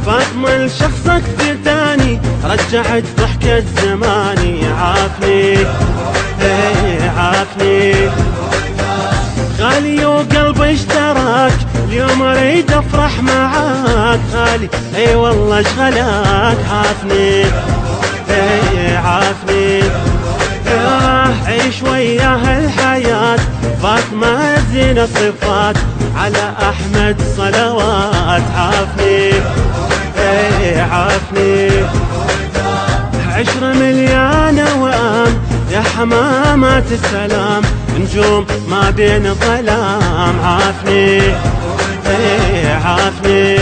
فاطمة لشخصك ثاني رجعت ضحكة زماني. عافني عافني غالي وقلبي اشتراك، اليوم اريد افرح معاك غالي. اي والله اشغلك. عافني عافني عيش وياها الحياة. فاطمة زين الصفات على احمد صلوات. عافني عافني 10 مليانة وام يا حمامات السلام، نجوم ما بين ظلام. عافني عافني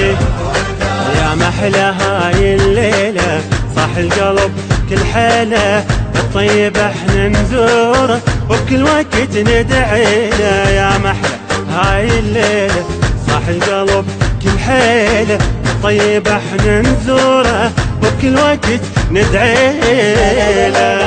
يا محلى هاي الليلة، صاح القلب كل حيلة. الطيب احنا نزوره وبكل وقت ندعي له. يا محلى هاي الليلة، صاح القلب كل حيلة. الطيب احنا نزوره وبكل وقت ندعي له.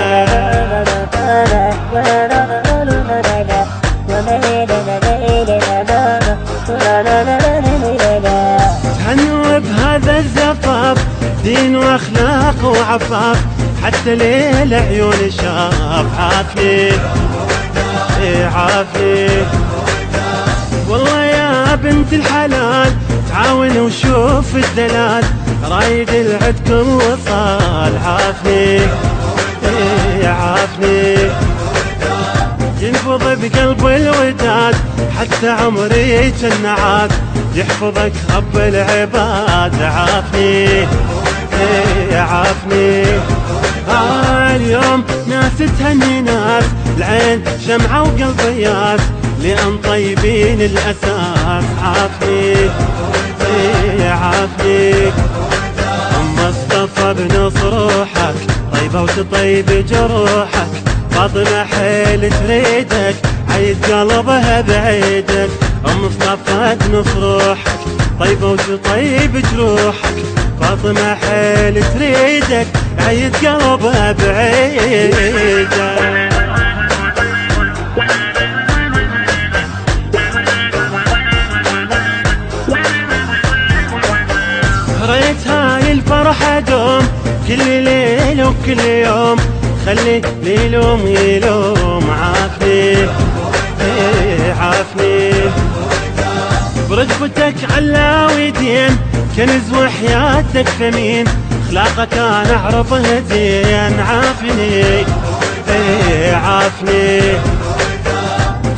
تهنوا بهذا الزفاف، دين واخلاق وعفاف، حتى ليل عيون شاف. عافني عافني والله يا بنت الحلال، تعاون وشوف الدلال، رايد العدكم وصال. عافني عافني ينفض بقلب الوداد، حتى عمري جنعاد، يحفظك رب العباد. عافني عافني اليوم ناس تهني ناس، العين شمعة وقلبيات، لأن طيبين الأساس. عافني عافني مصطفى بنص روحك، طيبة وتطيب جروحك. فاطمة حيل تريدك، عيد قلبها بعيدك. مصطفى بنص روحك، طيبة وتطيب جروحك. فاطمة حيل تريدك، عيد قلبها بعيدك. ريت هاي الفرحة دوم كل ليل وكل يوم، خلي ليلوم يلوم. عافني عافني برجفتك علاويدين، كنز وحياتك ثمين، اخلاقك انا اعرفه زين. عافني عافني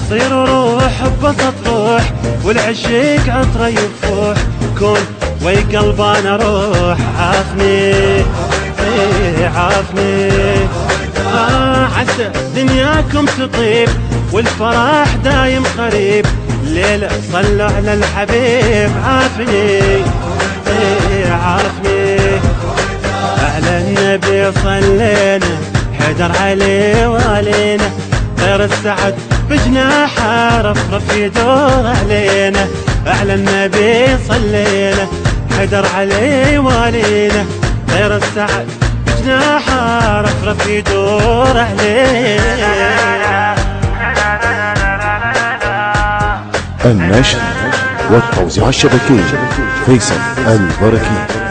صير روح ببسط روح، والعشيق عطره يفوح، كون وي قلب انا روح. عافني عافني عسى دنياكم تطيب، والفرح دايم قريب، الليلة صلوا على الحبيب. عافني عافني على النبي صلينا، حيدر عليه والينا، طير السعد بجناحه رفرف يدور علينا. على النبي صلينا، حيدر عليه والينا، طير السعد بجناحه رفرف يدور علينا. النشر والتوزيع الشبكي فيصل البركي.